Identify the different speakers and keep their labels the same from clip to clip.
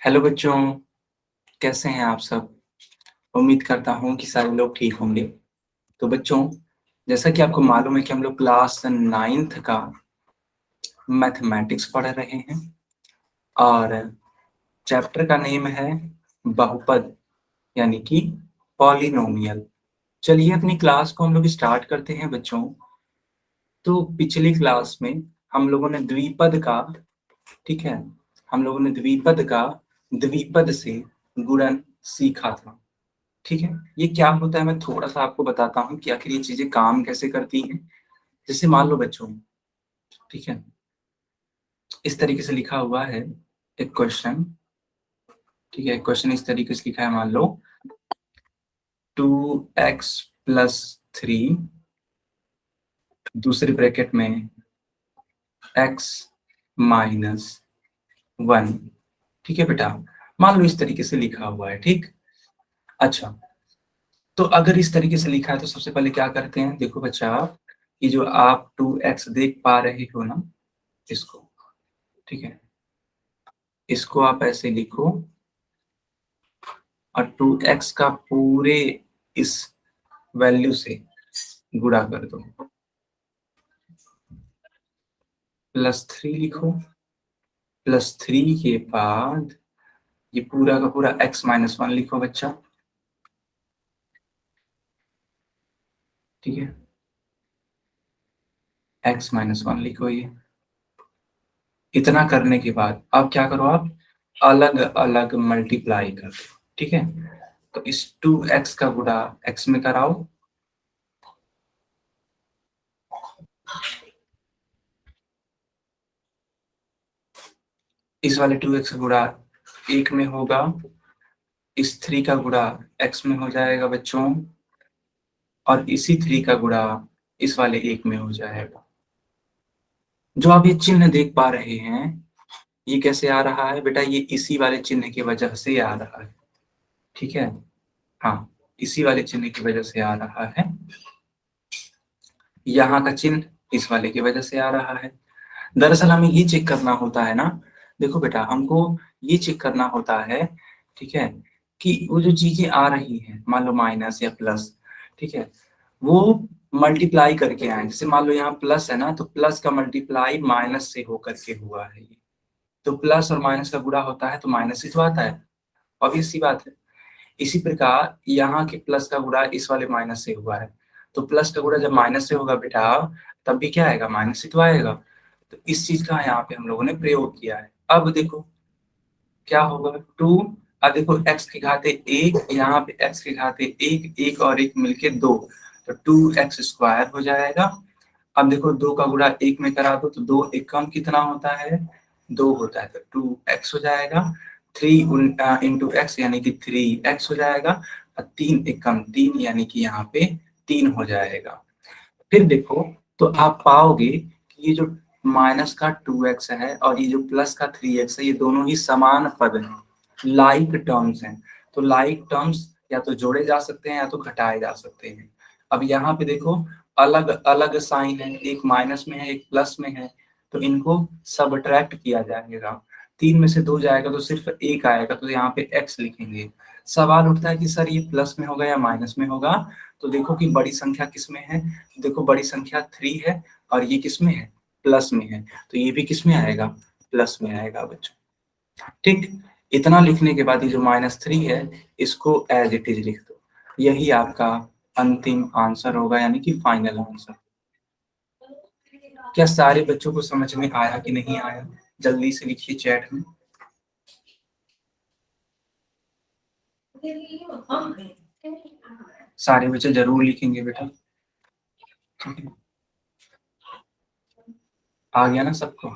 Speaker 1: Hello बच्चों, कैसे हैं आप सब? उम्मीद करता हूँ कि सारे लोग ठीक होंगे। तो बच्चों, जैसा कि आपको मालूम है कि हम लोग क्लास 9th का मैथमेटिक्स पढ़ रहे हैं और चैप्टर का नेम है बहुपद यानी कि पॉलिनोमियल। चलिए अपनी क्लास को हम लोग स्टार्ट करते हैं बच्चों। तो पिछली क्लास में हम लोगों ने द्विपद का, ठीक है, हम लोगों ने द्विपद का द्विपद से गुणन सीखा था। ठीक है, ये क्या होता है मैं थोड़ा सा आपको बताता हूँ कि आखिर ये चीजें काम कैसे करती हैं। जैसे मान लो बच्चों, ठीक है, इस तरीके से लिखा हुआ है एक क्वेश्चन। ठीक है, क्वेश्चन इस तरीके से लिखा है, मान लो 2x+3 दूसरे ब्रैकेट में x-1। ठीक है बेटा, मान लो इस तरीके से लिखा हुआ है। ठीक, अच्छा, तो अगर इस तरीके से लिखा है तो सबसे पहले क्या करते हैं, देखो बच्चा, ये जो आप 2x देख पा रहे हो ना, इसको, ठीक है, इसको आप ऐसे लिखो और 2x का पूरे इस वैल्यू से गुणा कर दो, +3 लिखो। +3 के बाद ये पूरा का पूरा x-1 लिखो बच्चा। ठीक है, x-1 लिखो। ये इतना करने के बाद अब क्या करो, आप अलग अलग मल्टीप्लाई कर दो। ठीक है, तो इस 2x का गुणा x में कराओ, इस वाले 2x का गुणा 1 में होगा, इस 3 का गुणा x में हो जाएगा बच्चों, और इसी 3 का गुणा इस वाले 1 में हो जाएगा। जो आप ये चिन्ह देख पा रहे हैं, ये कैसे आ रहा है बेटा, ये इसी वाले चिन्ह की वजह से आ रहा है। ठीक है, हाँ, इसी वाले चिन्ह की वजह से आ रहा है। यहाँ का चिन्ह इस वाले की वजह से आ रहा है। दरअसल हमें ये चेक करना होता है ना, देखो बेटा, हमको ये चेक करना होता है, ठीक है, कि वो जो चीजें आ रही हैं, मान लो माइनस या प्लस, ठीक है, वो मल्टीप्लाई करके आए। जैसे मान लो यहाँ प्लस है ना, तो प्लस का मल्टीप्लाई माइनस से होकर के हुआ है ये, तो प्लस और माइनस का गुणा होता है तो माइनस ही तो आता है, ऑब्वियस सी बात है। इसी प्रकार यहाँ के प्लस का गुणा इस वाले माइनस से हुआ है, तो प्लस का गुणा जब माइनस से होगा बेटा, तब भी क्या आएगा, माइनस ही तो आएगा। तो इस चीज का यहाँ पे हम लोगों ने प्रयोग किया है। अब देखो क्या होगा, 2, अब देखो x के घाते 1, यहाँ पे x के घाते 1, 1 और 1 मिलके 2, तो 2x² हो जाएगा। अब देखो 2 का गुणा 1 में करा दो, तो 2 एकम कितना होता है, 2 होता है, तो 2x हो जाएगा। 3 इंटू एक्स यानी कि 3x हो जाएगा, और 3 एकम 3 यानी कि यहाँ पे 3 हो जाएगा। फिर देखो तो आप पाओगे कि ये जो माइनस का 2x है और ये जो प्लस का 3x है, ये दोनों ही समान पद हैं, लाइक टर्म्स हैं। तो लाइक टर्म्स या तो जोड़े जा सकते हैं या तो घटाए जा सकते हैं। अब यहाँ पे देखो अलग अलग साइन है, एक माइनस में है एक प्लस में है, तो इनको सबट्रैक्ट किया जाएगा। 3 में से 2 जाएगा तो सिर्फ 1 आएगा, तो यहाँ पे x लिखेंगे। सवाल उठता है कि सर ये प्लस में होगा या माइनस में होगा, तो देखो कि बड़ी संख्या किस में है, देखो बड़ी संख्या 3 है और ये किस में है, प्लस में है, तो ये भी किस में आएगा, प्लस में आएगा बच्चों। ठीक, इतना लिखने के बाद ये जो -3 है, इसको एज इट इज लिख दो। यही आपका अंतिम आंसर होगा, यानी कि फाइनल आंसर। क्या सारे बच्चों को समझ में आया कि नहीं आया? जल्दी से लिखिए चैट में। सारे बच्चे जरूर लिखेंगे बेटा, ठीक है, आ गया ना सबको?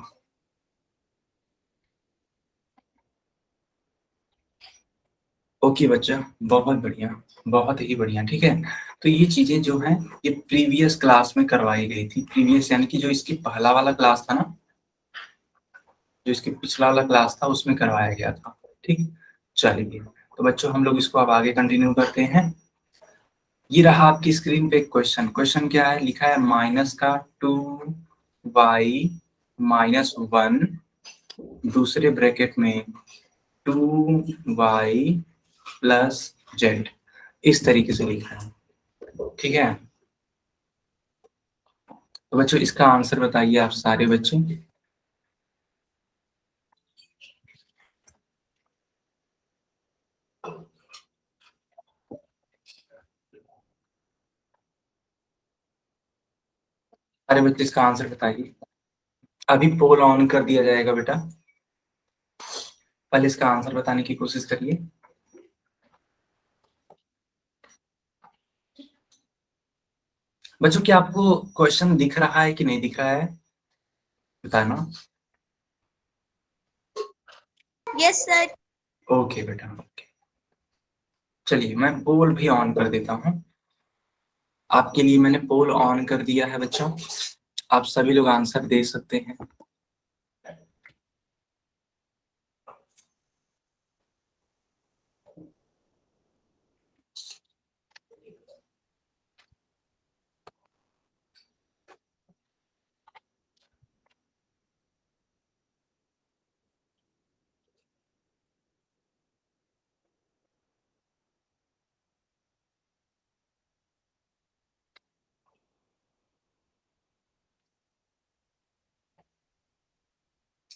Speaker 1: ओके बच्चा, बहुत बढ़िया, बहुत ही बढ़िया। ठीक है, तो ये चीजें जो हैं ये प्रीवियस क्लास में करवाई गई थी। प्रीवियस यानी कि जो इसकी पहला वाला क्लास था ना, जो इसके पिछला वाला क्लास था उसमें करवाया गया था। ठीक, चलिए तो बच्चों हम लोग इसको अब आगे कंटिन्यू करते हैं। ये रहा आपकी स्क्रीन पे क्वेश्चन। क्वेश्चन क्या है, लिखा है माइनस का 2y-1 दूसरे ब्रैकेट में 2y प्लस जेड, इस तरीके से लिखना है। ठीक है, तो बच्चों इसका आंसर बताइए आप सारे बच्चे। अरे बच्चे इसका आंसर बताइए। अभी पोल ऑन कर दिया जाएगा बेटा, पहले इसका आंसर बताने की कोशिश करिए। बच्चों क्या आपको क्वेश्चन दिख रहा है कि नहीं दिख रहा है, बताना।
Speaker 2: Yes sir.
Speaker 1: ओके बेटा, ओके। चलिए मैं पोल भी ऑन कर देता हूँ आपके लिए। मैंने पोल ऑन कर दिया है बच्चों, आप सभी लोग आंसर दे सकते हैं।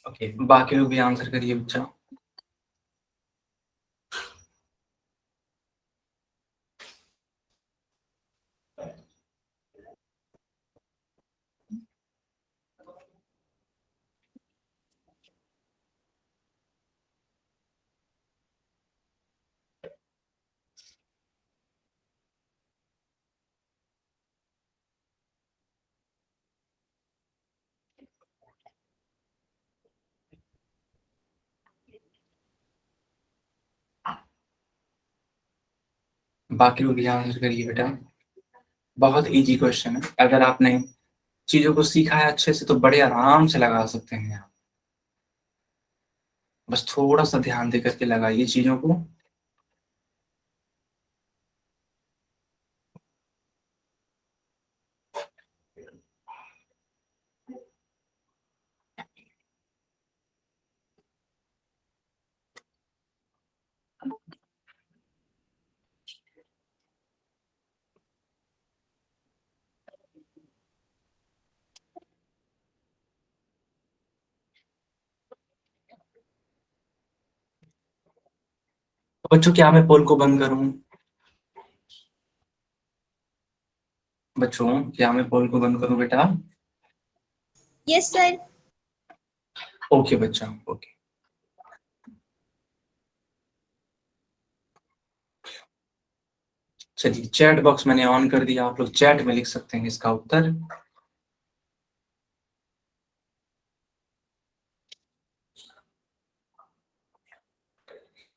Speaker 1: ओके, बाकी लोग भी आंसर करिए बच्चा। बाकी लोग भी आंसर करिए बेटा, बहुत इजी क्वेश्चन है। अगर आपने चीजों को सीखा है अच्छे से तो बड़े आराम से लगा सकते हैं आप। बस थोड़ा सा ध्यान दे करके लगाइए चीजों को। बच्चों क्या मैं पोल को बंद करूं? बच्चों क्या मैं पोल को बंद करूं बेटा?
Speaker 2: Yes sir.
Speaker 1: ओके बच्चा, ओके। चलिए चैट बॉक्स मैंने ऑन कर दिया, आप लोग चैट में लिख सकते हैं इसका उत्तर।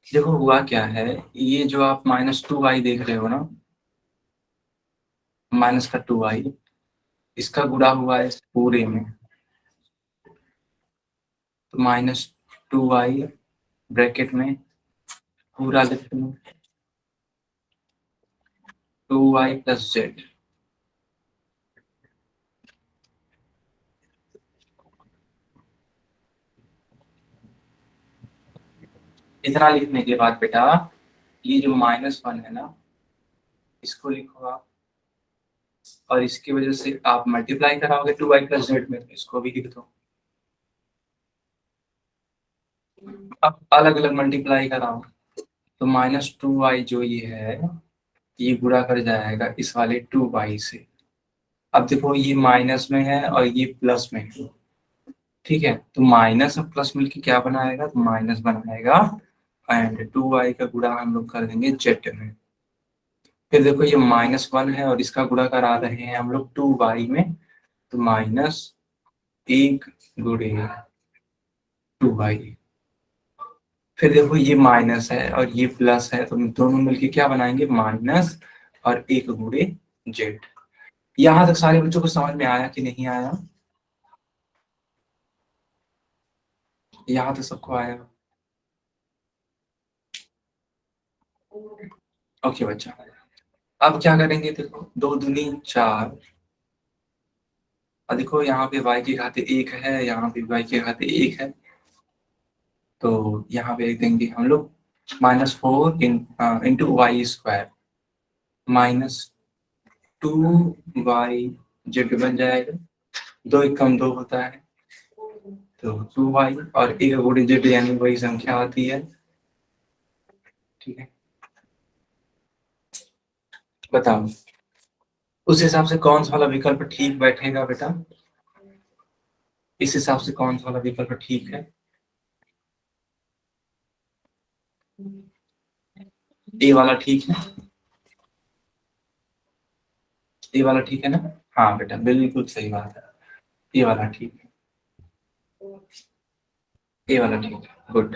Speaker 1: देखो हुआ क्या है, ये जो आप -2y देख रहे हो ना, माइनस का 2y, इसका गुणा हुआ है इस पूरे में, तो -2y ब्रैकेट में पूरा लिखते हैं 2y प्लस जेड। इतना लिखने के बाद बेटा ये जो -1 है ना, इसको लिखो आप, और इसकी वजह से आप मल्टीप्लाई कराओगे 2y प्लस जेड में, तो इसको भी लिख दो। अब अलग अलग मल्टीप्लाई कराओ, तो -2y जो ये है, ये गुणा कर जाएगा इस वाले 2y से। अब देखो ये माइनस में है और ये प्लस में है, ठीक है, तो माइनस और प्लस मिलके क्या बनाएगा, तो माइनस बनाएगा, एंड 2y का गुणा हम लोग कर देंगे जेड में। फिर देखो ये -1 है और इसका गुणा करा रहे हैं हम लोग 2y में, तो -1 गुणे 2y। फिर देखो ये माइनस है और ये प्लस है, तो दोनों मिलके क्या बनाएंगे, माइनस और 1 गुणे जेड। यहाँ तक सारे बच्चों को समझ में आया कि नहीं आया? यहाँ तक सबको आया? ओके बच्चा, अब क्या करेंगे, देखो 2 दूनी 4, और देखो यहाँ पे y की घात 1 है, यहाँ पे y की घात 1 है, तो यहाँ पे लिख देंगे हम लोग -4 into Y square -2y z बन जाएगा। 2 एक कम 2 होता है, तो 2y और 1 गुणे z यानी वही संख्या आती है। ठीक है, बताओ उस हिसाब से कौन सा वाला विकल्प ठीक बैठेगा बेटा? इस हिसाब से कौन सा वाला विकल्प ठीक है? ए वाला ठीक है? ए वाला ठीक है ना? हाँ बेटा, बिल्कुल सही बात है, ये वाला ठीक है, ये वाला ठीक है, गुड।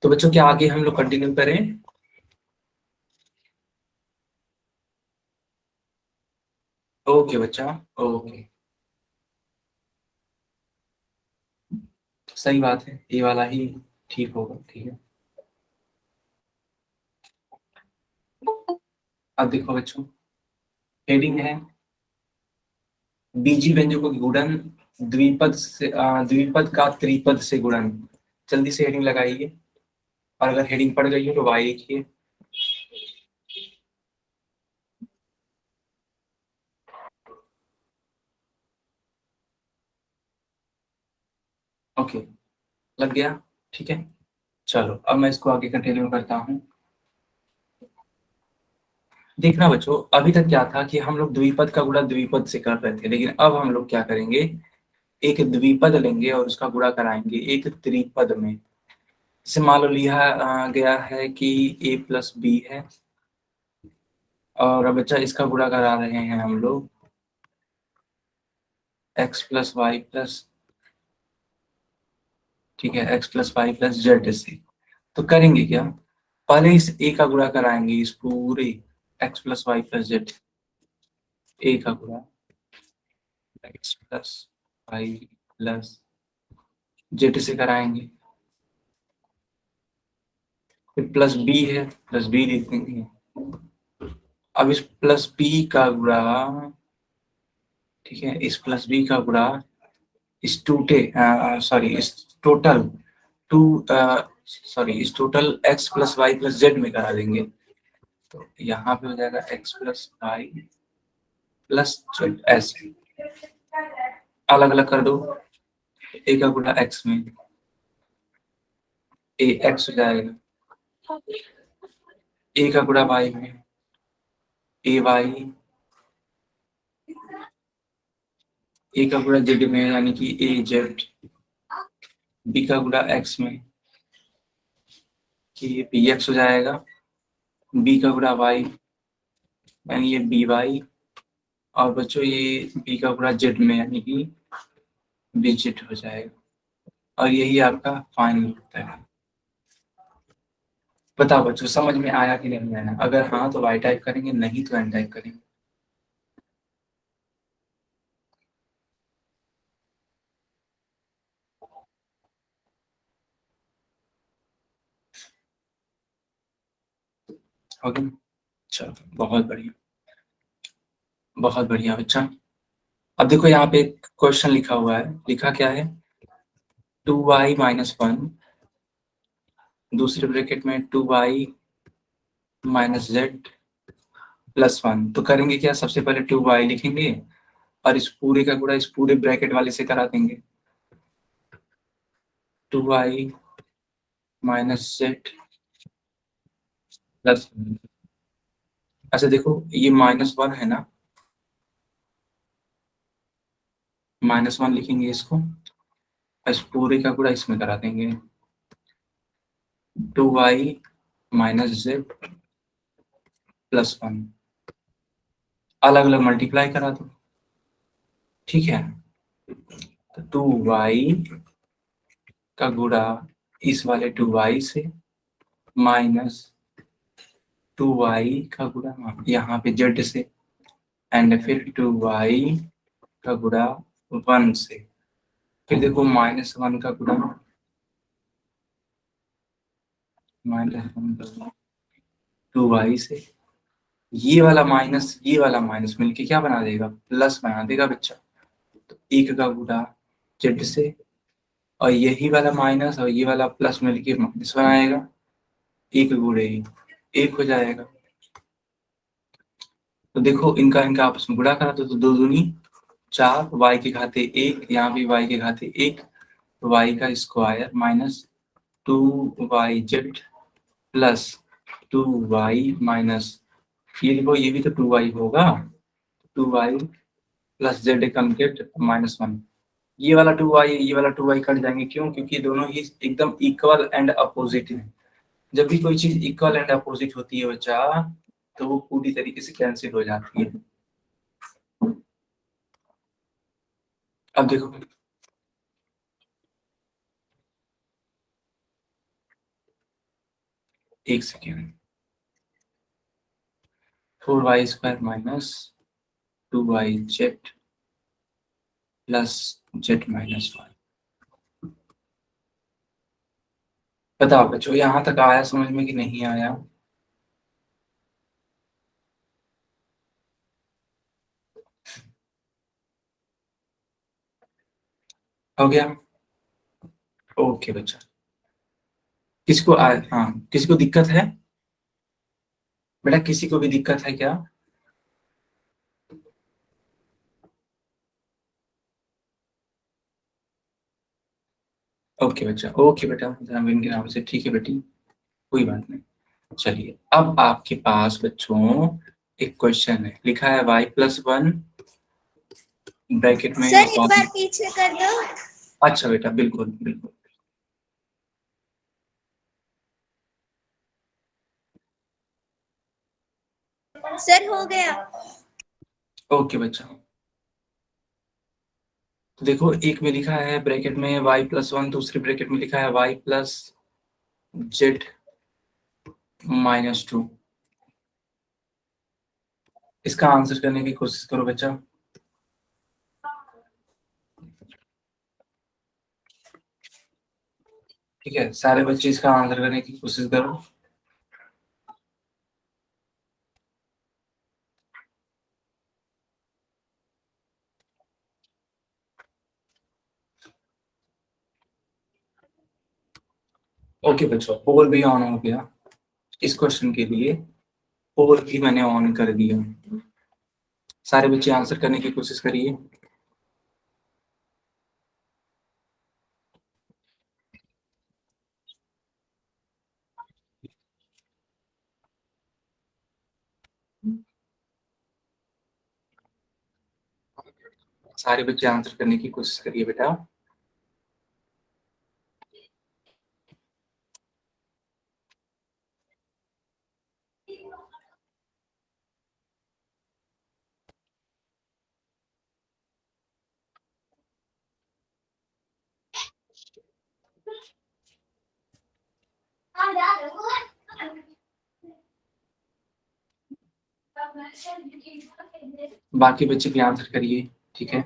Speaker 1: तो बच्चों क्या आगे हम लोग कंटिन्यू करें? ओके बच्चा, ओके, सही बात है, ये वाला ही ठीक होगा। ठीक है, अब देखो बच्चों, हेडिंग है बीजी व्यंजकों की गुणन द्विपद का त्रिपद से गुणन। जल्दी से हेडिंग लगाइए, और अगर हेडिंग पड़ गई हो तो वाई लिखिए। ओके, लग गया? ठीक है, चलो अब मैं इसको आगे कंटिन्यू करता हूँ। देखना बच्चों, अभी तक क्या था कि हम लोग द्विपद का गुणा द्विपद से कर रहे थे, लेकिन अब हम लोग क्या करेंगे, एक द्विपद लेंगे और उसका गुणा कराएंगे एक त्रिपद में। जैसे मान लो लिया गया है कि a प्लस बी है, और अब बच्चा इसका गुणा करा रहे हैं हम लोग x प्लस वाई प्लस, ठीक है, x plus y plus z से। तो करेंगे क्या, पहले इस a का गुणा कराएंगे इस पूरे x plus y plus z, a का गुणा x plus y plus z से कराएंगे, फिर प्लस बी है, प्लस बी लिख देंगे। अब इस प्लस बी का गुणा, ठीक है, इस प्लस बी का गुणा इस इस टोटल टू सॉरी इस total x plus y plus z में करा देंगे। तो यहाँ पे हो जाएगा x plus y plus z, ऐसे अलग अलग कर दो, a का गुणा x में a x हो जाएगा, a का गुणा y में a y, a का गुणा z में यानी कि a z, b का गुणा x में कि ये बी एक्स हो जाएगा, b का गुणा y यानी ये बी वाई, और बच्चों ये b का गुणा z में यानी कि बी जेड हो जाएगा, और यही आपका फाइनल होता है। बताओ बच्चों समझ में आया कि नहीं आया? अगर हाँ तो वाई टाइप करेंगे, नहीं तो एन टाइप करेंगे। ओके, चलो बहुत बढ़िया, बहुत बढ़िया बच्चा। अब देखो यहाँ पे एक क्वेश्चन लिखा हुआ है, लिखा क्या है, 2y-1 दूसरे ब्रैकेट में 2y माइनस जेड प्लस 1। तो करेंगे क्या, सबसे पहले 2y लिखेंगे और इस पूरे का गुणा इस पूरे ब्रैकेट वाले से करा देंगे, 2y माइनस जेड प्लस। अच्छा देखो ये -1 है ना, -1 लिखेंगे इसको, इस पूरे का गुणा इसमें करा देंगे, 2y माइनस जेड प्लस 1, अलग अलग मल्टीप्लाई करा दो। ठीक है, तो 2y का गुणा इस वाले 2y से माइनस 2y का गुणा यहाँ पे z से, एंड फिर 2y का गुणा 1 से, फिर देखो -1 का गुणा -1 2y से, ये वाला माइनस ये वाला माइनस मिलके क्या बना देगा, प्लस बना देगा बच्चा। तो 1 का गुणा जेड से और यही वाला माइनस और ये वाला प्लस मिलके माइनस बनाएगा, एक गुणे एक हो जाएगा। तो देखो इनका इनका आपस में गुणा करा तो दो दूनी 4, y के घाते 1, यहाँ भी y के घाते 1, y का square minus 2yz plus 2y minus, ये देखो ये भी तो 2y होगा, 2y प्लस z कॉन्केट -1। ये वाला 2y ये वाला 2y कट जाएंगे, क्यों? क्योंकि दोनों ही एकदम इक्वल एंड अपोजिट है। जब भी कोई चीज इक्वल एंड अपोजिट होती है बच्चा, तो वो पूरी तरीके से कैंसिल हो जाती है। अब देखो एक second, 4y² minus 2yz plus z-1। बताओ बच्चों, यहाँ तक आया समझ में कि नहीं आया? हो गया? ओके बच्चा, किसको हाँ, किसी को दिक्कत है बेटा? किसी को भी दिक्कत है क्या? ओके बच्चा, ओके बेटा, जानवीन के नाम से, ठीक है बेटी, कोई बात नहीं। चलिए, अब आपके पास बच्चों एक क्वेश्चन है, लिखा है y+1 ब्रैकेट में
Speaker 2: सर एक
Speaker 1: 1।
Speaker 2: बार पीछे कर दो।
Speaker 1: अच्छा बेटा, बिल्कुल बिल्कुल।
Speaker 2: सर हो गया।
Speaker 1: ओके बच्चा, तो देखो एक में लिखा है ब्रैकेट में y+1, दूसरे ब्रैकेट में लिखा है y+z-2। इसका आंसर करने की कोशिश करो बच्चा। ठीक है, सारे बच्चे इसका आंसर करने की कोशिश करो। ओके बच्चों, पोल भी ऑन हो गया इस क्वेश्चन के लिए, पोल भी मैंने ऑन कर दिया। सारे बच्चे आंसर करने की कोशिश करिए। सारे बच्चे आंसर करने की कोशिश करिए बेटा। बाकी बच्चे भी आंसर करिए, ठीक है।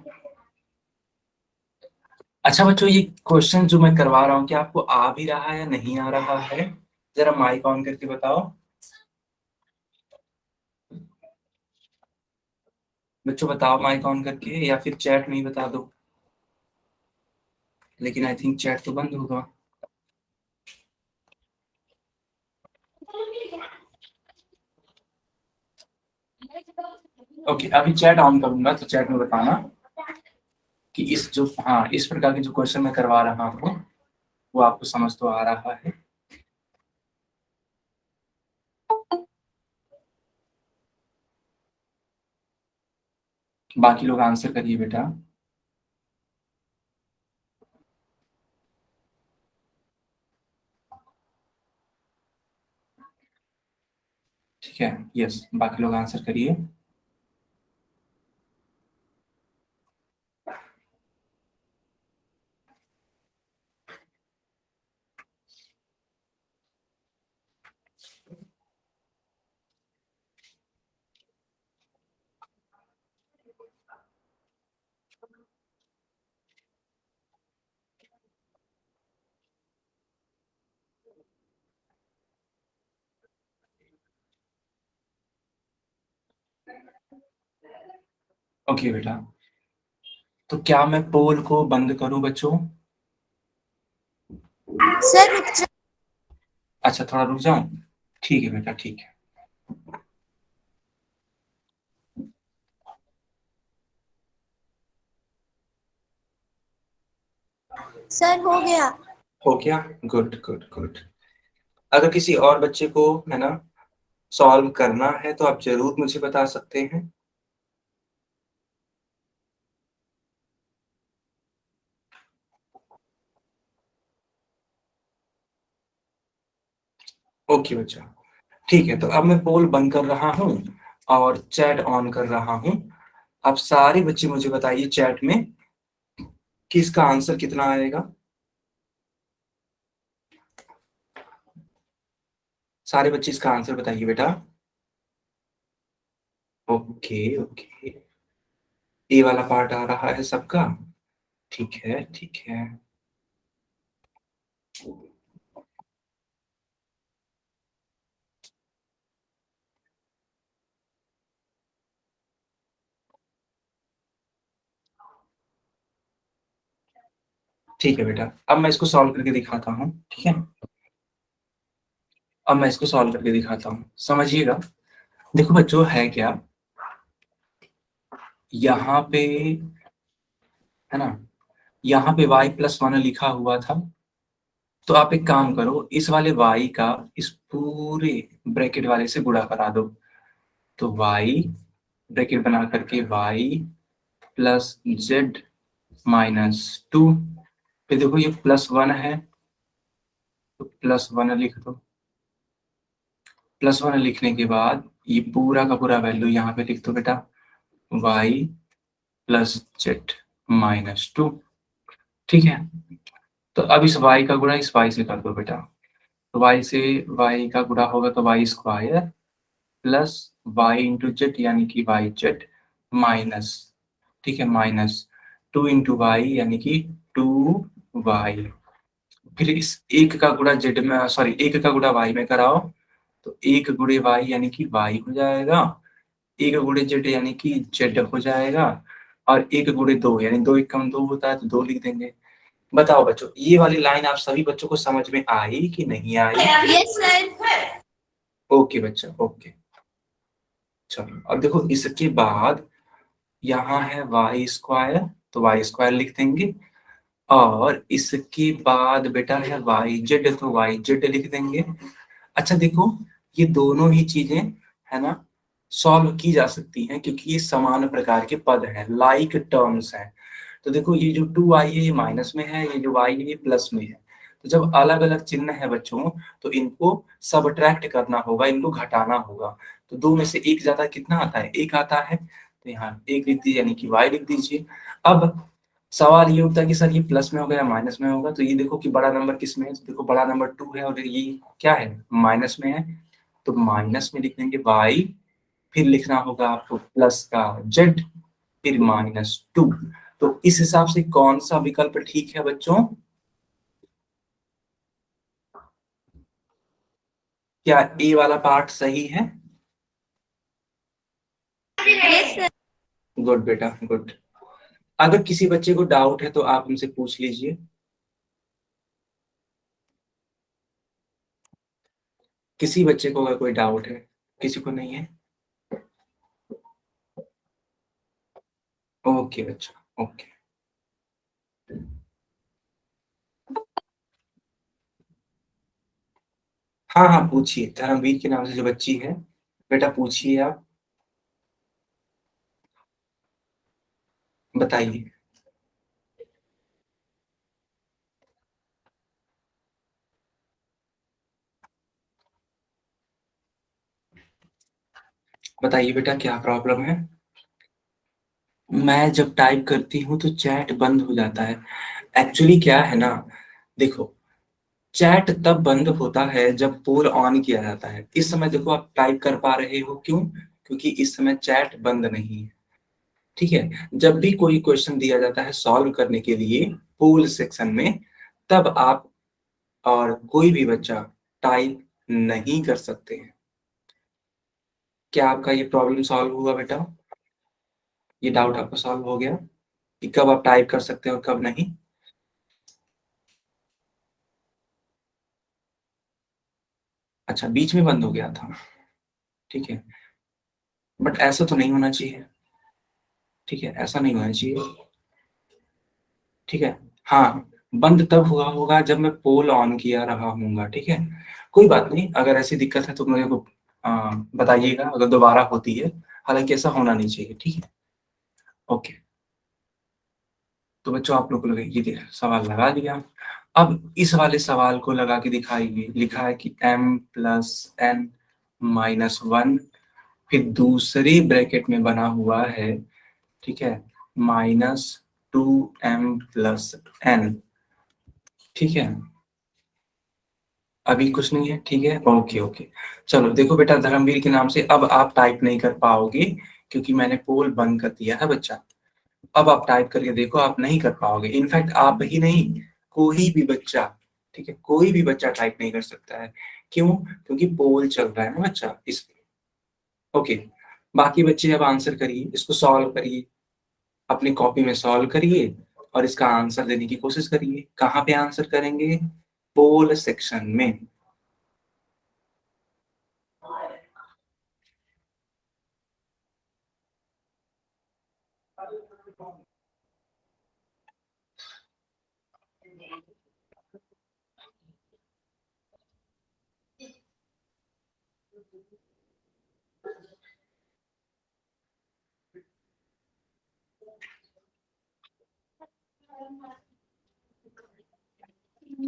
Speaker 1: अच्छा बच्चों, ये क्वेश्चन जो मैं करवा रहा हूँ, क्या आपको आ भी रहा है या नहीं आ रहा है? जरा माइक ऑन करके बताओ बच्चों, बताओ माइक ऑन करके, या फिर चैट में ही बता दो। लेकिन आई थिंक चैट तो बंद होगा। ओके, अभी चैट ऑन करूंगा तो चैट में बताना कि इस जो हाँ इस प्रकार के जो क्वेश्चन मैं करवा रहा हूँ वो आपको समझ तो आ रहा है। बाकी लोग आंसर करिए बेटा। ठीक है, यस, बाकी लोग आंसर करिए। ओके बेटा, तो क्या मैं पोल को बंद करूं बच्चों?
Speaker 2: सर रुक जाओ।
Speaker 1: अच्छा थोड़ा रुक जाऊं, ठीक है बेटा ठीक है।
Speaker 2: सर हो गया।
Speaker 1: हो गया, गुड गुड गुड। अगर किसी और बच्चे को है ना सॉल्व करना है तो आप जरूर मुझे बता सकते हैं। ओके बच्चा, ठीक है। तो अब मैं पोल बंद कर रहा हूँ और चैट ऑन कर रहा हूँ। अब सारे बच्चे मुझे बताइए चैट में कि इसका आंसर कितना आएगा। सारे बच्चे इसका आंसर बताइए बेटा। ओके ओके, ए वाला पार्ट आ रहा है सबका, ठीक है ठीक है। ठीक है बेटा, अब मैं इसको सॉल्व करके दिखाता हूँ, ठीक है। अब मैं इसको सॉल्व करके दिखाता हूँ, समझिएगा। देखो बच्चों है क्या, यहाँ पे है ना, यहाँ पे y+1 लिखा हुआ था। तो आप एक काम करो, इस वाले y का इस पूरे ब्रैकेट वाले से गुणा करा दो। तो y ब्रैकेट बना करके y+z-2, फिर देखो ये +1 है तो +1 लिख दो। +1 लिखने के बाद ये पूरा का पूरा वैल्यू यहाँ पे लिख दो बेटा, y+z-2, ठीक है। तो अब इस y का गुणा इस y से कर दो बेटा। तो y से y का गुणा होगा तो y² plus y into Z यानी कि yz माइनस, ठीक है, -2 इंटू वाई यानी कि 2y। फिर इस एक का गुणा जेड में, सॉरी एक का गुणा y में कराओ तो 1 गुणे y यानी कि y हो जाएगा, 1 गुणे z यानी कि z हो जाएगा, और 1 गुणे 2 यानी 2 × 1 = 2 होता है तो 2 लिख देंगे। बताओ बच्चों ये वाली लाइन आप सभी बच्चों को समझ में आई कि नहीं आई?
Speaker 2: Yes sir.
Speaker 1: ओके बच्चा ओके। चलो अब देखो इसके बाद यहाँ है y², तो y² लिख देंगे, और इसके बाद बेटा है yz, तो yz लिख देंगे। अच्छा देखो ये दोनों ही चीजें है ना सॉल्व की जा सकती हैं क्योंकि ये समान प्रकार के पद हैं, लाइक टर्म्स हैं। तो देखो ये जो 2y है ये माइनस में है, ये जो y है ये प्लस में है। तो जब अलग अलग चिन्ह है बच्चों तो इनको सबट्रैक्ट करना होगा, इनको घटाना होगा। तो दो में से एक ज्यादा कितना आता है, एक आता है, तो यहाँ एक लिख दीजिए यानी कि y लिख दीजिए। अब सवाल ये उठता है कि सर ये प्लस में होगा या माइनस में होगा, तो ये देखो कि बड़ा नंबर किस में है, तो देखो बड़ा नंबर 2 है और ये क्या है माइनस में है, तो माइनस में लिख देंगे y, फिर लिखना होगा आपको प्लस का z, फिर -2। तो इस हिसाब से कौन सा विकल्प ठीक है बच्चों? क्या ए वाला पार्ट सही है?
Speaker 2: Yes sir.
Speaker 1: गुड बेटा गुड। अगर किसी बच्चे को डाउट है तो आप उनसे पूछ लीजिए। किसी बच्चे को अगर कोई डाउट है, किसी को नहीं है? ओके बच्चा ओके। हाँ हाँ पूछिए, धर्मवीर के नाम से जो बच्ची है, बेटा पूछिए आप, बताइए। बताइए बेटा क्या प्रॉब्लम है? मैं जब टाइप करती हूँ तो चैट बंद हो जाता है। एक्चुअली क्या है ना, देखो चैट तब बंद होता है जब पोल ऑन किया जाता है। इस समय देखो आप टाइप कर पा रहे हो, क्यों? क्योंकि इस समय चैट बंद नहीं है, ठीक है। जब भी कोई क्वेश्चन दिया जाता है सॉल्व करने के लिए पोल सेक्शन में, तब आप और कोई भी बच्चा टाइप नहीं कर सकते हैं। क्या आपका ये प्रॉब्लम सॉल्व हुआ बेटा? ये डाउट आपका सॉल्व हो गया कि कब आप टाइप कर सकते हैं और कब नहीं? अच्छा, बीच में बंद हो गया था, ठीक है, बट ऐसा तो नहीं होना चाहिए, ठीक है, ऐसा नहीं होना चाहिए, ठीक है। हाँ, बंद तब हुआ होगा जब मैं पोल ऑन किया रहा हूँगा, ठीक है। कोई बात नहीं, अगर ऐसी दिक्कत है तो मेरे को बताइएगा अगर दोबारा होती है, हालांकि ऐसा होना नहीं चाहिए, ठीक है। ओके, तो बच्चों आप लोग को ये सवाल लगा दिया। अब इस वाले सवाल को लगा के दिखाइए, लिखा है कि m+n-1, फिर दूसरी ब्रैकेट में बना हुआ है, ठीक है, -2m+n, ठीक है। अभी कुछ नहीं है, ठीक है, ओके ओके। चलो देखो बेटा, धर्मवीर के नाम से अब आप टाइप नहीं कर पाओगे, क्योंकि मैंने पोल बंद कर दिया है बच्चा। अब आप टाइप करके देखो, आप नहीं कर पाओगे, इनफैक्ट आप ही नहीं, कोई भी बच्चा, ठीक है, कोई भी बच्चा टाइप नहीं कर सकता है। क्यों? क्योंकि पोल चल रहा है ना बच्चा, इसलिए। ओके, बाकी बच्चे अब आंसर करिए, इसको सॉल्व करिए, अपनी कॉपी में सॉल्व करिए और इसका आंसर देने की कोशिश करिए। कहाँ पे आंसर करेंगे? पोल सेक्शन में।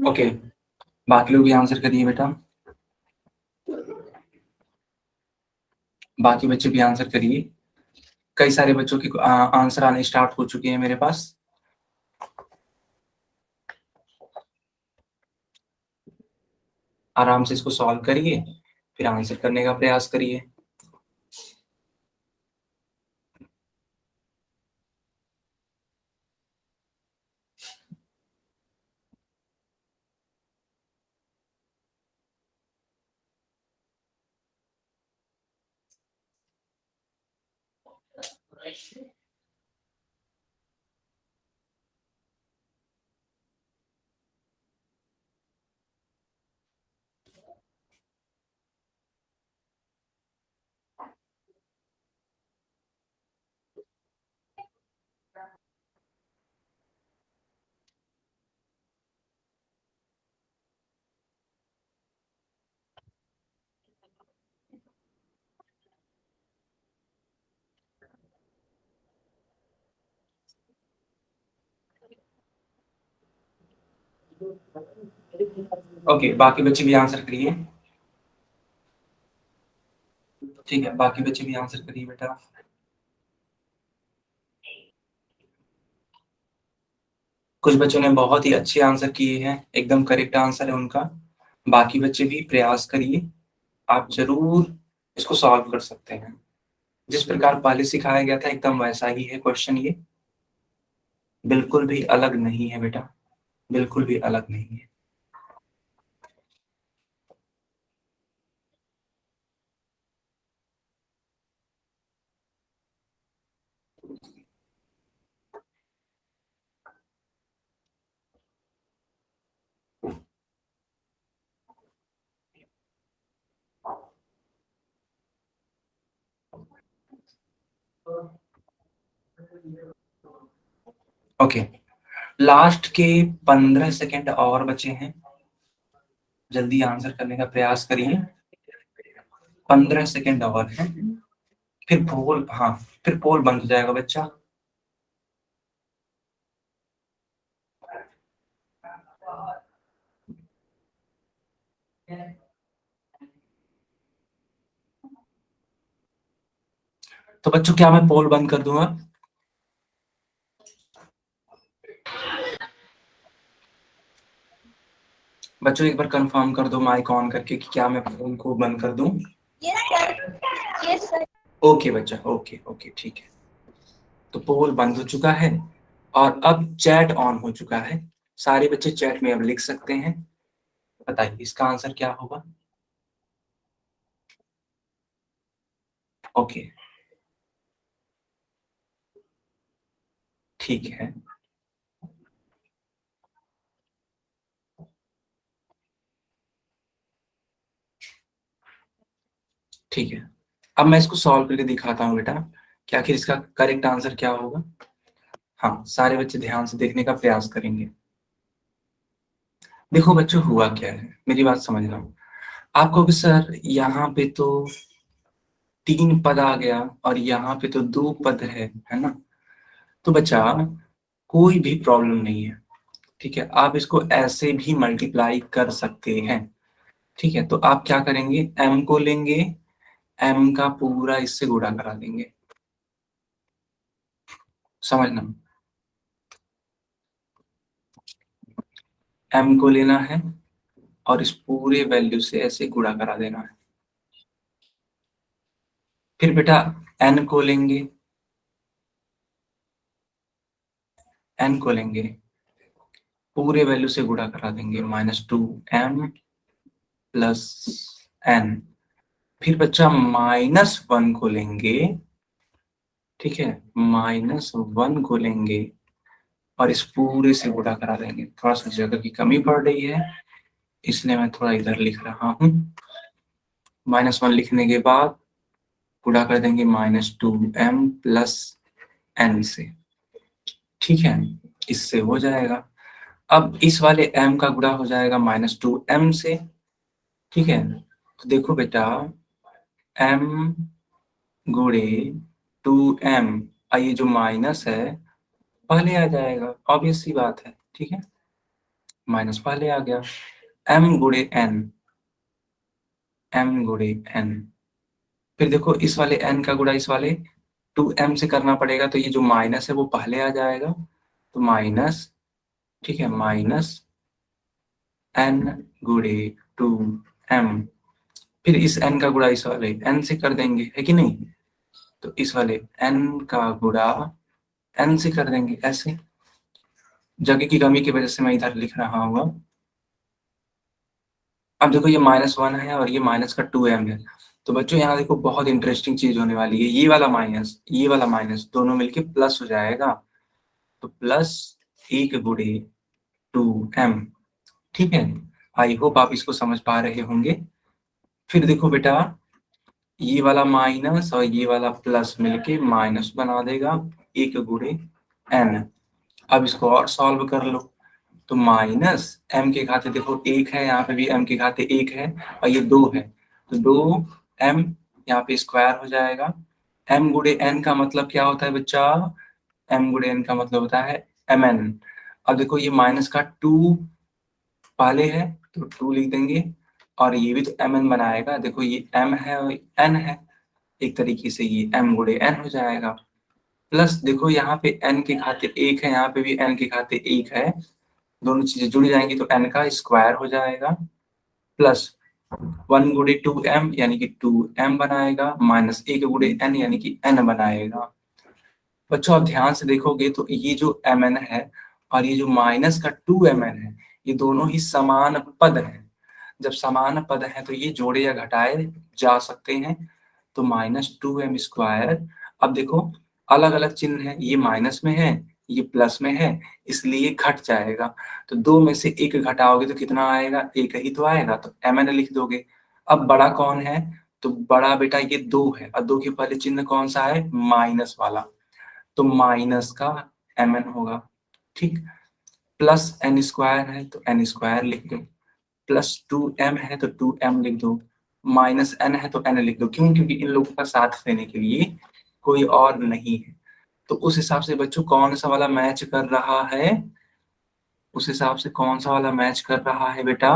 Speaker 1: ओके, बाकी लोग भी आंसर करिए बेटा, बाकी बच्चे भी आंसर करिए। कई सारे बच्चों के आंसर आने स्टार्ट हो चुके हैं मेरे पास। आराम से इसको सॉल्व करिए, फिर आंसर करने का प्रयास करिए। ओके, बाकी बच्चे भी आंसर करिए, ठीक है, बाकी बच्चे भी आंसर करिए बेटा। कुछ बच्चों ने बहुत ही अच्छे आंसर किए हैं, एकदम करेक्ट आंसर है उनका। बाकी बच्चे भी प्रयास करिए, आप जरूर इसको सॉल्व कर सकते हैं। जिस प्रकार पहले सिखाया गया था एकदम वैसा ही है क्वेश्चन ये, बिल्कुल भी अलग नहीं है बेटा, बिल्कुल भी अलग नहीं है। ओके, लास्ट के 15 सेकेंड और बचे हैं, जल्दी आंसर करने का प्रयास करिए। 15 सेकेंड और है, फिर पोल, हाँ, फिर पोल बंद हो जाएगा बच्चा। तो बच्चों क्या मैं पोल बंद कर दूंगा? बच्चों एक बार कंफर्म कर दो माइक ऑन करके कि क्या मैं पोल को बंद कर दूं?
Speaker 2: Yes sir, yes sir.
Speaker 1: Okay बच्चा, ओके ओके, ठीक है। तो पोल बंद हो चुका है और अब चैट ऑन हो चुका है। सारे बच्चे चैट में अब लिख सकते हैं। बताइए इसका आंसर क्या होगा? ओके, ठीक है। ठीक है, अब मैं इसको सॉल्व करके दिखाता हूँ बेटा कि आखिर इसका करेक्ट आंसर क्या होगा। हाँ, सारे बच्चे ध्यान से देखने का प्रयास करेंगे। देखो बच्चों, हुआ क्या है, मेरी बात समझ रहा हूँ। आपको भी सर यहाँ पे तो 3 पद आ गया और यहाँ पे तो 2 पद है ना। तो बच्चा कोई भी प्रॉब्लम नहीं है, ठीक है, आप इसको ऐसे भी मल्टीप्लाई कर सकते हैं। ठीक है, तो आप क्या करेंगे, m को लेंगे, m का पूरा इससे गुणा करा देंगे। समझना, m को लेना है और इस पूरे वैल्यू से ऐसे गुणा करा देना है। फिर बेटा n को लेंगे, n को लेंगे, पूरे वैल्यू से गुणा करा देंगे, -2m प्लस n। फिर बच्चा -1 को लेंगे, ठीक है, -1 को लेंगे और इस पूरे से गुणा करा देंगे। थोड़ा सा जगह की कमी पड़ रही है, इसलिए मैं थोड़ा इधर लिख रहा हूँ। -1 लिखने के बाद गुणा कर देंगे -2m प्लस n से। ठीक है, इससे हो जाएगा। अब इस वाले m का गुणा हो जाएगा -2m से। ठीक है, तो देखो बेटा m गुणे 2m, ये जो माइनस है पहले आ जाएगा, ऑब्वियस सी बात है। ठीक है, माइनस पहले आ गया, m गुणे n, m गुणे n। फिर देखो इस वाले n का गुणा इस वाले 2m से करना पड़ेगा, तो ये जो माइनस है वो पहले आ जाएगा, तो माइनस, ठीक है, -n गुणे 2m। फिर इस n का गुणा इस वाले n से कर देंगे, है कि नहीं। तो इस वाले n का गुणा n से कर देंगे, ऐसे। जगह की कमी की वजह से मैं इधर लिख रहा हूँ। अब देखो ये -1 है और ये माइनस का 2m है। तो बच्चों यहाँ देखो बहुत इंटरेस्टिंग चीज होने वाली है, ये वाला माइनस, ये वाला माइनस, दोनों मिलके प्लस हो जाएगा। तो प्लस 1 गुणे 2m। ठीक है, आई होप आप इसको समझ पा रहे होंगे। फिर देखो बेटा, ये वाला माइनस और ये वाला प्लस मिलके माइनस बना देगा 1 गुणे n। अब इसको और सॉल्व कर लो, तो माइनस m के खाते देखो 1 है, यहाँ पे भी m के खाते 1 है और ये 2 है, तो 2m यहाँ पे स्क्वायर हो जाएगा। m गुणे n का मतलब क्या होता है बच्चा, m गुणे n का मतलब होता है mn। अब देखो ये माइनस का 2 पहले है, तो 2 लिख देंगे और ये भी तो mn बनाएगा। देखो ये m है और n है, एक तरीके से ये m गुणे n हो जाएगा। प्लस देखो यहाँ पे n के खाते 1 है, यहाँ पे भी n के खाते 1 है, दोनों चीजें जुड़ जाएंगी तो n का स्क्वायर हो जाएगा। प्लस 1 गुणे 2m यानी कि 2m बनाएगा, माइनस 1 गुणे n यानी कि n बनाएगा। बच्चों आप ध्यान से देखोगे तो ये जो mn है और ये जो माइनस का 2mn है, ये दोनों ही समान पद हैं। जब समान पद हैं तो ये जोड़े या घटाए जा सकते हैं। तो -2m स्क्वायर, अब देखो अलग अलग चिन्ह है, ये माइनस में है, ये प्लस में है, इसलिए घट जाएगा। तो 2 में से 1 घटाओगे तो कितना आएगा, 1 ही तो आएगा, तो mn लिख दोगे। अब बड़ा कौन है, तो बड़ा बेटा ये 2 है और 2 के पहले चिन्ह कौन सा है, माइनस वाला, तो माइनस का mn होगा। ठीक, प्लस n स्क्वायर है तो n स्क्वायर लिख दो, प्लस 2m है तो 2m लिख दो, माइनस n है तो n लिख दो। क्यों, क्योंकि इन लोगों का साथ देने के लिए कोई और नहीं है। तो उस हिसाब से बच्चों कौन सा वाला मैच कर रहा है, उस हिसाब से कौन सा वाला मैच कर रहा है बेटा,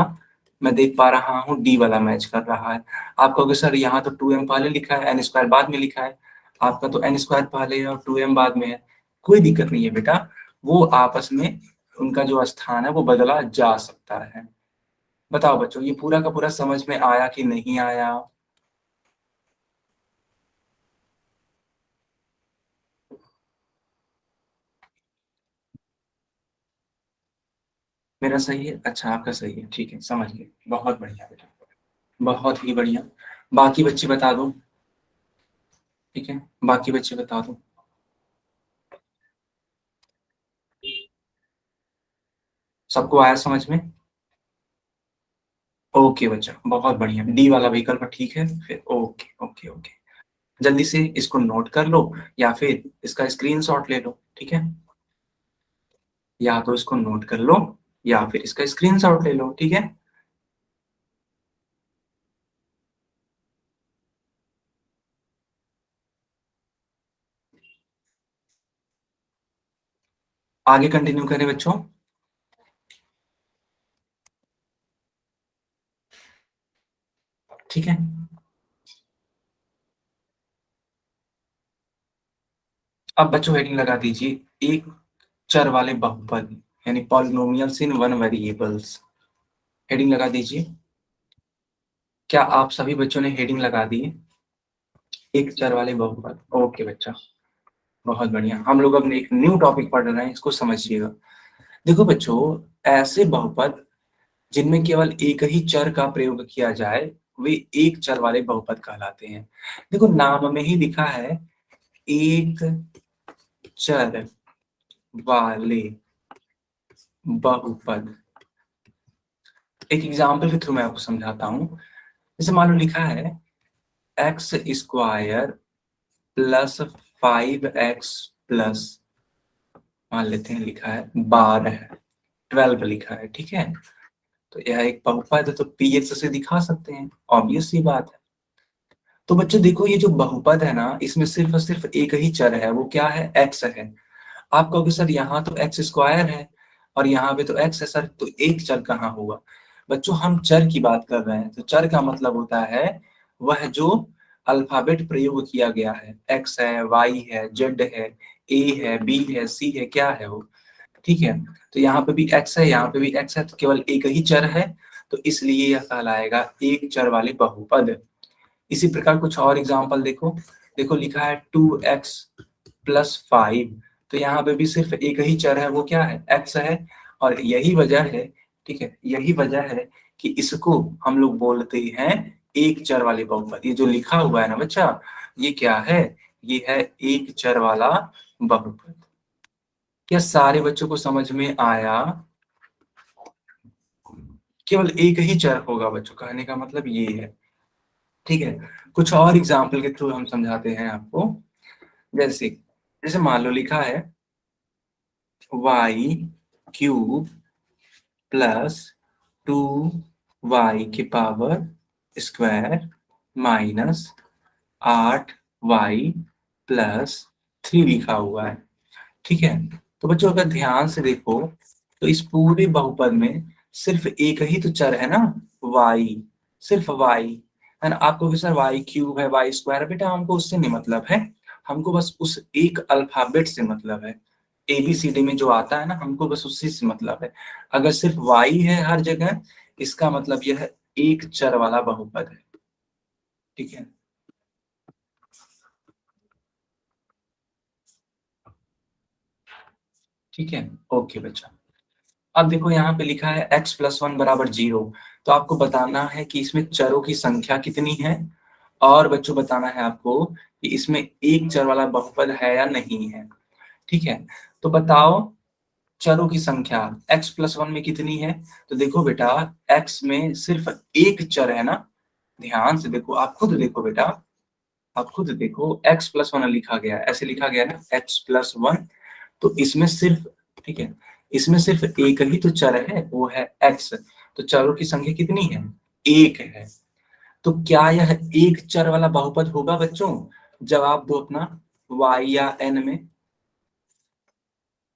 Speaker 1: मैं देख पा रहा हूँ डी वाला मैच कर रहा है। आप कहोगे सर यहाँ तो 2m पहले लिखा है, n स्क्वायर बाद में लिखा है। आपका तो n स्क्वायर पहले है और 2m बाद में है, कोई दिक्कत नहीं है बेटा, वो आपस में उनका जो स्थान है वो बदला जा सकता है। बताओ बच्चों, ये पूरा का पूरा समझ में आया कि नहीं आया। मेरा सही है, अच्छा आपका सही है, ठीक है, समझ गए, बहुत बढ़िया बेटा, बहुत ही बढ़िया। बाकी बच्चे बता दो, ठीक है, बाकी बच्चे बता दो। सबको आया समझ में, ओके बच्चा, बहुत बढ़िया, डी वाला विकल्प ठीक है फिर। ओके ओके ओके, जल्दी से इसको नोट कर लो या फिर इसका स्क्रीनशॉट ले लो, ठीक है। या तो इसको नोट कर लो या फिर इसका स्क्रीनशॉट ले लो, ठीक है। आगे कंटिन्यू करें बच्चों। ठीक है, अब बच्चों हेडिंग लगा दीजिए, एक चर वाले बहुपद यानी polynomials in one variables. Heading लगा दीजिए। क्या आप सभी बच्चों ने हेडिंग लगा दी है? एक चर वाले बहुपद। ओके बच्चा, बहुत बढ़िया। हम लोग अब एक न्यू टॉपिक पढ़ रहे हैं, इसको समझिएगा। देखो बच्चों, ऐसे बहुपद जिनमें केवल एक ही चर का प्रयोग किया जाए वे एक चर वाले बहुपद कहलाते हैं। देखो नाम में ही लिखा है एक चर वाले बहुपद। एक एग्जाम्पल के थ्रू मैं आपको समझाता हूं। जैसे मान लो लिखा है x square plus 5x plus, मान लेते हैं लिखा है 12, 12 लिखा है, ठीक है। तो यह एक बहुपद है तो px से दिखा सकते हैं, ऑब्वियस सी बात है। तो बच्चों देखो, ये जो बहुपद है ना, इसमें सिर्फ और सिर्फ एक ही चर है, वो क्या है? x है। आप कहोगे सर यहाँ तो एक्स स्क्वायर है और यहाँ पे तो एक्स है सर, तो एक चर कहाँ होगा? बच्चों हम चर की बात कर रहे हैं, तो चर का मतलब होता है वह जो अल्फाबेट प्रयोग किया गया है। एक्स है, वाई है, जेड है, ए है, बी है, सी है, क्या है वो, ठीक है। तो यहाँ पे भी एक्स है, यहाँ पे भी एक्स है, तो केवल एक ही चर है, तो इसलिए यह कहलाएगा एक चर वाले बहुपद। इसी प्रकार कुछ और एग्जाम्पल देखो। देखो लिखा है 2x प्लस 5, तो यहाँ पे भी सिर्फ एक ही चर है, वो क्या है? x है। और यही वजह है, ठीक है, यही वजह है कि इसको हम लोग बोलते हैं एक चर वाले बहुपद। ये जो लिखा हुआ है ना बच्चा, ये क्या है? ये है एक चर वाला बहुपद। क्या सारे बच्चों को समझ में आया? केवल एक ही चर होगा बच्चों, कहने का मतलब ये है, ठीक है। कुछ और एग्जाम्पल के थ्रू हम समझाते हैं आपको। जैसे जैसे मान लो लिखा है y क्यूब प्लस 2y की power square minus 8y plus 3 लिखा हुआ है, ठीक है। तो बच्चों अगर ध्यान से देखो तो इस पूरे बहुपद में सिर्फ एक ही तो चर है ना, y, सिर्फ y है ना। आपको भी सर y क्यूब है, y स्क्वायर है, बेटा हमको उससे नहीं मतलब है, हमको बस उस एक अल्फाबेट से मतलब है। ABCD में जो आता है ना, हमको बस उसी से मतलब है। अगर सिर्फ y है हर जगह, इसका मतलब यह एक चर वाला बहुपद है, ठीक है। ठीक है, ओके बच्चा। अब देखो यहाँ पे लिखा है x प्लस 1 बराबर 0, तो आपको बताना है कि इसमें चरों की संख्या कितनी है, और बच्चों बताना है आपको कि इसमें एक चर वाला बहुपद है या नहीं है, ठीक है। तो बताओ चरों की संख्या x प्लस 1 में कितनी है? तो देखो बेटा, x में सिर्फ एक चर है ना, ध्यान से देखो, आप खुद देखो बेटा, आप खुद देखो, x प्लस 1 लिखा गया है, ऐसे लिखा गया है ना, x प्लस 1, तो इसमें सिर्फ, ठीक है, इसमें सिर्फ एक ही तो चर है, वो है x। तो चरों की संख्या कितनी है? एक है। तो क्या यह एक चर वाला बहुपद होगा बच्चों? जवाब दो अपना, y या n में,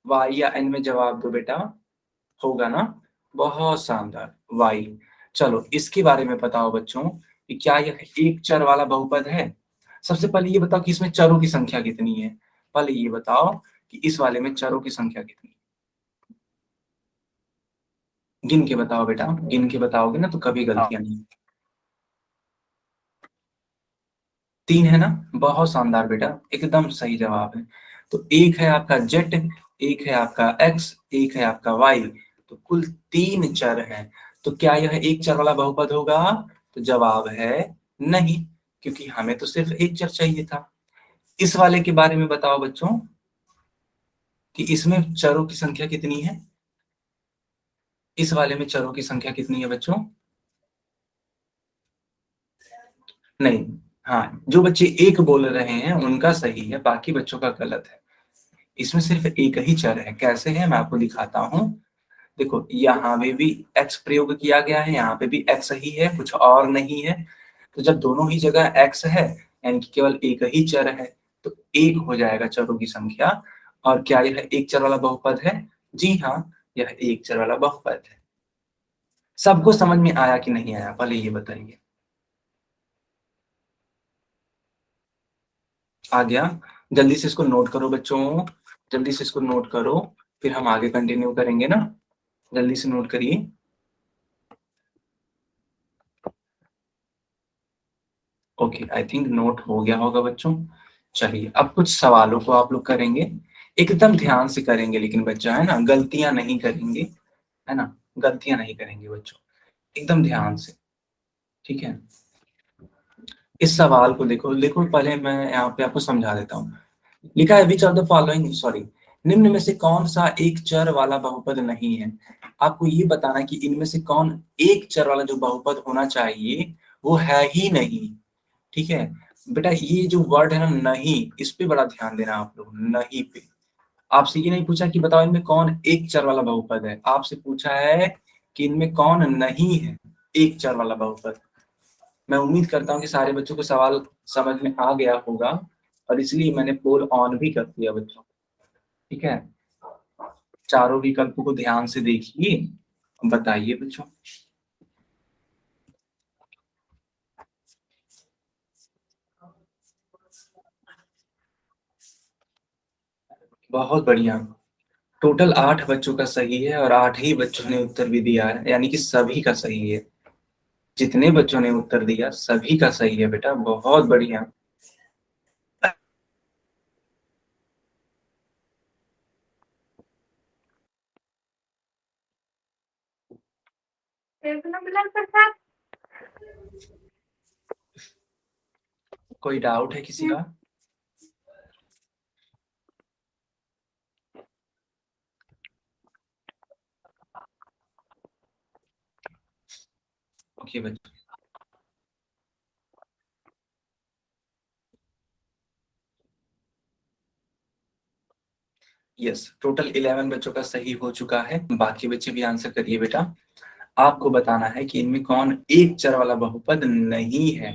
Speaker 1: y या n में जवाब दो बेटा। होगा ना, बहुत शानदार, y। चलो इसके बारे में बताओ बच्चों कि क्या यह एक चर वाला बहुपद है? सबसे पहले ये बताओ कि इसमें चरों की संख्या कितनी है। पहले ये बताओ कि इस वाले में चरों की संख्या कितनी है। गिन के बताओ बेटा, गिन के बताओगे ना तो कभी गलतियां नहीं। 3 है ना, बहुत शानदार बेटा, एकदम सही जवाब है। तो एक है आपका जेड, एक है आपका एक्स, एक है आपका वाई, तो कुल 3 चर हैं। तो क्या यह एक चर वाला बहुपद होगा? तो जवाब है नहीं, क्योंकि हमें तो सिर्फ एक चर चाहिए था। इस वाले के बारे में बताओ बच्चों कि इसमें चरों की संख्या कितनी है। इस वाले में चरों की संख्या कितनी है बच्चों? नहीं, हाँ, जो बच्चे एक बोल रहे हैं उनका सही है, बाकी बच्चों का गलत है। इसमें सिर्फ एक ही चर है। कैसे है मैं आपको दिखाता हूँ। देखो यहाँ पे भी x प्रयोग किया गया है, यहाँ पे भी x ही है, कुछ और नहीं है। तो जब दोनों ही जगह x है यानी कि केवल एक ही चर है, तो एक हो जाएगा चरों की संख्या। और क्या यह एक चर वाला बहुपद है? जी हाँ, यह एक चर वाला बहुपद है। सबको समझ में आया कि नहीं आया, पहले ये बताइए। आ गया? जल्दी से इसको नोट करो बच्चों, जल्दी से इसको नोट करो, फिर हम आगे कंटिन्यू करेंगे ना। जल्दी से नोट करिए। ओके, आई थिंक नोट हो गया होगा बच्चों। चलिए अब कुछ सवालों को आप लोग करेंगे, एकदम ध्यान से करेंगे, लेकिन बच्चा है ना, गलतियां नहीं करेंगे, है ना, गलतियां नहीं करेंगे बच्चों, एकदम ध्यान से, ठीक है। इस सवाल को देखो, देखो पहले मैं यहाँ पे आपको समझा देता हूँ। लिखा है which of the following, sorry, निम्न में से कौन सा एक चर वाला बहुपद नहीं है। आपको ये बताना है कि इनमें से कौन एक चर वाला जो बहुपद होना चाहिए वो है ही नहीं, ठीक है। बेटा ये जो वर्ड है ना नहीं, इस पे बड़ा ध्यान देना आप लोग, नहीं पे। आपसे ये नहीं पूछा कि बताओ इनमें कौन एक चर वाला बहुपद है, आपसे पूछा है कि इनमें कौन नहीं है एक चर वाला बहुपद। मैं उम्मीद करता हूँ कि सारे बच्चों को सवाल समझ में आ गया होगा, और इसलिए मैंने पोल ऑन भी कर दिया बच्चों, ठीक है। चारों विकल्पों को ध्यान से देखिए, बताइए बच्चों। बहुत बढ़िया। टोटल 8 बच्चों का सही है, और 8 ही बच्चों ने उत्तर भी दिया है, यानी कि सभी का सही है। जितने बच्चों ने उत्तर दिया सभी का सही है बेटा, बहुत बढ़िया। कोई डाउट है किसी का? ओके बच्चों, यस, टोटल 11 बच्चों का सही हो चुका है। बाकी बच्चे भी आंसर करिए बेटा। आपको बताना है कि इनमें कौन एक चर वाला बहुपद नहीं है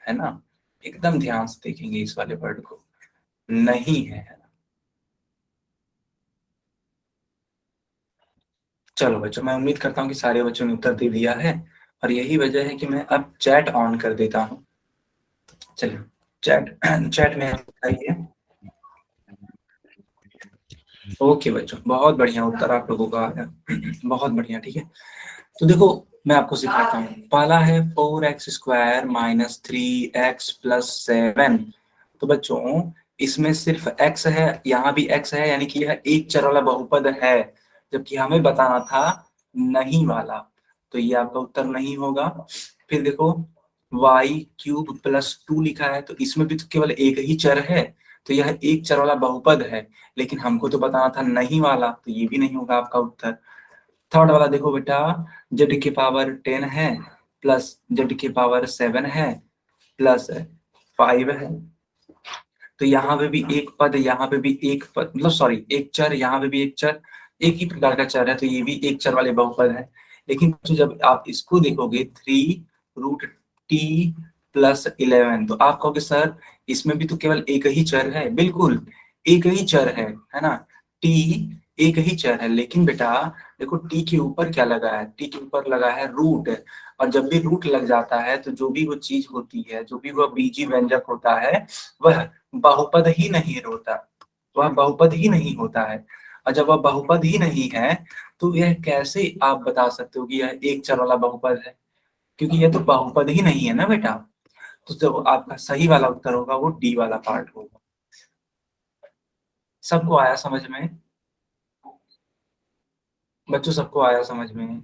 Speaker 1: ना। एकदम ध्यान से देखेंगे इस वाले वर्ड को, नहीं है ना। चलो बच्चों, मैं उम्मीद करता हूँ कि सारे बच्चों ने उत्तर दे दिया है, और यही वजह है कि मैं अब चैट ऑन कर देता हूँ। चलिए चैट चैट में आप बताइए। ओके बच्चों, बहुत बढ़िया उत्तर आप लोगों का आया, बहुत बढ़िया, ठीक है। तो देखो मैं आपको सिखाता हूँ। पहला है 4x² माइनस 3x+7। तो बच्चों इसमें सिर्फ x है, यहाँ भी x है, यानी कि यह एक चर वाला बहुपद है, जबकि हमें बताना था नहीं वाला। तो ये आपका उत्तर नहीं होगा। फिर देखो y³ + 2 लिखा है, तो इसमें भी तो केवल एक ही चर है, तो यह एक चर वाला बहुपद है, लेकिन हमको तो बताना था नहीं वाला, तो ये भी नहीं होगा आपका उत्तर। थर्ड वाला देखो बेटा, z⁻10 है, प्लस z⁻7 है, प्लस 5 है, तो यहाँ पे भी एक पद, यहाँ पे भी एक पद, मतलब सॉरी एक चर, यहाँ पे भी एक चर, एक ही प्रकार का चर है, तो ये भी एक चर वाले बहुपद है। लेकिन तो जब आप इसको देखोगे 3√t+11, तो आप कहोगे सर इसमें भी तो केवल एक ही चर है। बिल्कुल एक ही चर है ना, t एक ही चर है, लेकिन बेटा देखो t के ऊपर क्या लगा है, t के ऊपर लगा है रूट, और जब भी रूट लग जाता है तो जो भी वो चीज होती है, जो भी वह बीजी व्यंजक होता है, वह बहुपद ही नहीं होता, वह बहुपद ही नहीं होता है। और जब वह बहुपद ही नहीं है, तो यह कैसे आप बता सकते हो कि यह एक चर वाला बहुपद है, क्योंकि यह तो बहुपद ही नहीं है ना बेटा। तो जो आपका सही वाला उत्तर होगा वो डी वाला पार्ट होगा। सबको आया समझ में बच्चों, सबको आया समझ में?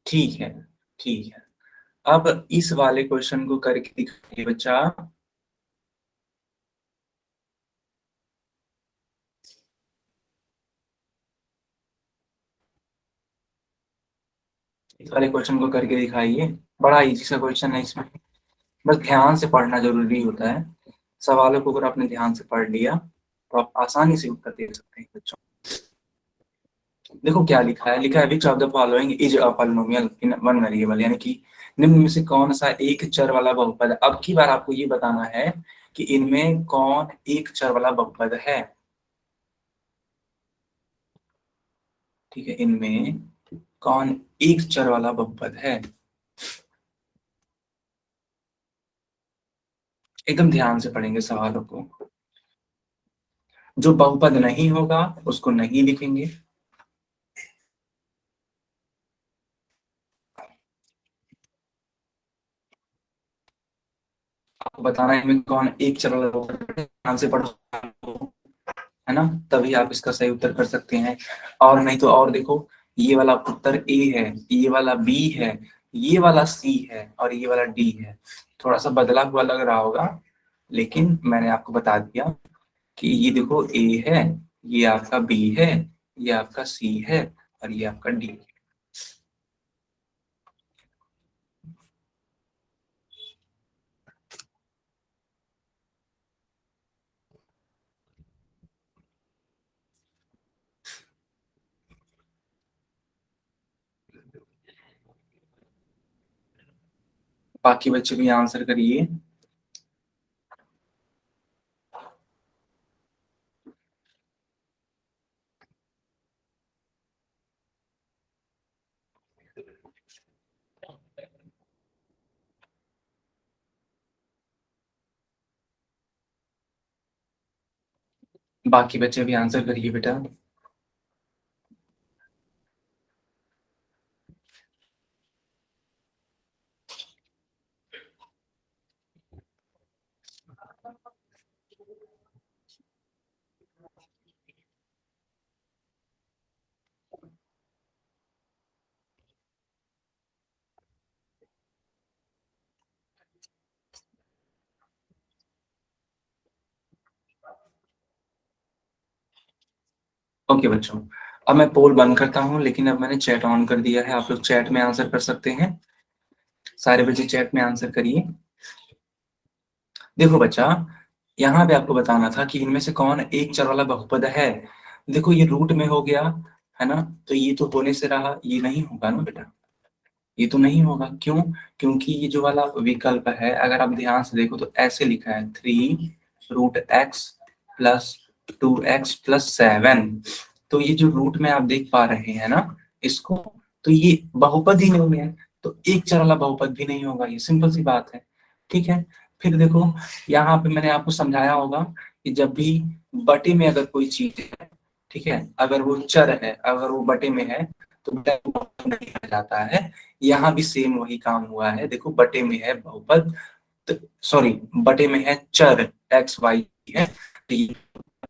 Speaker 1: ठीक है, ठीक है। अब इस वाले क्वेश्चन को करके दिखाइए बच्चा। इस वाले क्वेश्चन को करके दिखाइए, बड़ा इजी सा क्वेश्चन है, इसमें बस ध्यान से पढ़ना जरूरी होता है। सवालों को अगर आपने ध्यान से पढ़ लिया तो आप आसानी से उत्तर दे सकते हैं बच्चों। देखो क्या लिखा है, लिखा है which of the following is a polynomial in one variable, यानी कि निम्न में से कौन सा एक चर वाला बहुपद है। अब की बार आपको ये बताना है कि इनमें कौन एक चर वाला बहुपद है। ठीक है, इनमें कौन एक चर वाला बहुपद है। एकदम ध्यान से पढ़ेंगे सवालों को। जो बहुपद नहीं होगा उसको नहीं लिखेंगे। आपको बताना है इनमें कौन एक चर वाला बहुपद है। ध्यान से पढ़ो, है ना, तभी आप इसका सही उत्तर कर सकते हैं। और नहीं तो और देखो, ये वाला उत्तर ए है, ये वाला बी है, ये वाला सी है और ये वाला डी है। थोड़ा सा बदला हुआ लग रहा होगा, लेकिन मैंने आपको बता दिया कि ये देखो ए है, ये आपका बी है, ये आपका सी है और ये आपका डी है। बाकी बच्चे भी आंसर करिए। बाकी बच्चे भी आंसर करिए बेटा। ओके बच्चों, अब मैं पोल बंद करता हूँ, लेकिन अब मैंने चैट ऑन कर दिया है, आप लोग चैट में आंसर कर सकते हैं। सारे बच्चे चैट में आंसर करिए। देखो बच्चा, यहाँ पे आपको बताना था कि इनमें से कौन एक चर वाला बहुपद है। देखो ये रूट में हो गया, है ना, तो ये तो होने से रहा, ये नहीं होगा ना बेटा, ये तो नहीं होगा। क्यों? क्योंकि ये जो वाला विकल्प है, अगर आप ध्यान से देखो तो ऐसे लिखा है 3√x प्लस 2x+7। तो ये जो रूट में आप देख पा रहे हैं ना इसको, तो ये बहुपद ही नहीं है, तो एक चर वाला बहुपद भी नहीं होगा, ये सिंपल सी बात है। ठीक है, फिर देखो यहाँ पे मैंने आपको समझाया होगा कि जब भी बटे में अगर कोई चीज है, ठीक है, अगर वो चर है, अगर वो बटे में है तो बेटा बहुपद नहीं आ जाता है। यहाँ भी सेम वही काम हुआ है। देखो बटे में है बहुपद, तो सॉरी, बटे में है चर एक्स वाई है, तो ये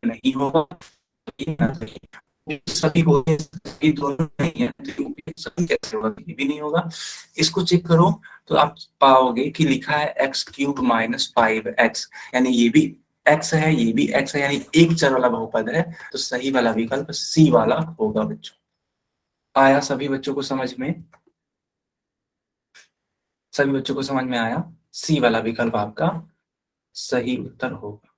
Speaker 1: नहीं होगा। सभी होते हैं, सभी दोनों नहीं है, तो सभी कैसे होगा, ये भी नहीं होगा। इसको चेक करो तो आप पाओगे कि लिखा है x³ - 5x, यानी ये भी x है, ये भी x है, यानी एक चर वाला बहुपद है। तो सही वाला विकल्प सी वाला होगा बच्चों। आया सभी बच्चों को समझ में? सभी बच्चों को समझ में आया? सी वाला विकल्प आपका सही उत्तर होगा।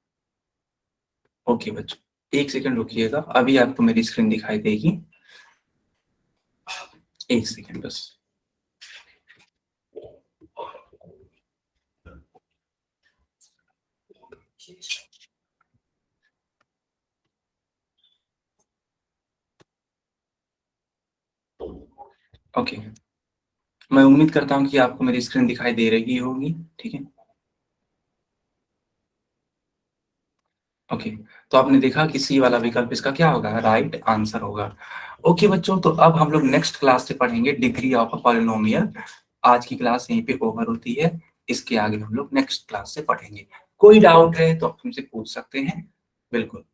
Speaker 1: ओके बच्चों, एक सेकंड रुकिएगा, अभी आपको मेरी स्क्रीन दिखाई देगी, एक सेकंड बस। ओके, मैं उम्मीद करता हूँ कि आपको मेरी स्क्रीन दिखाई दे रही होगी। ठीक है, ओके, तो आपने देखा कि सी वाला विकल्प इसका क्या होगा, राइट आंसर होगा। ओके बच्चों, तो अब हम लोग नेक्स्ट क्लास से पढ़ेंगे डिग्री ऑफ अ पॉलिनोमियल। आज की क्लास यहीं पे ओवर होती है, इसके आगे हम लोग नेक्स्ट क्लास से पढ़ेंगे। कोई डाउट है तो आप हमसे पूछ सकते हैं, बिल्कुल।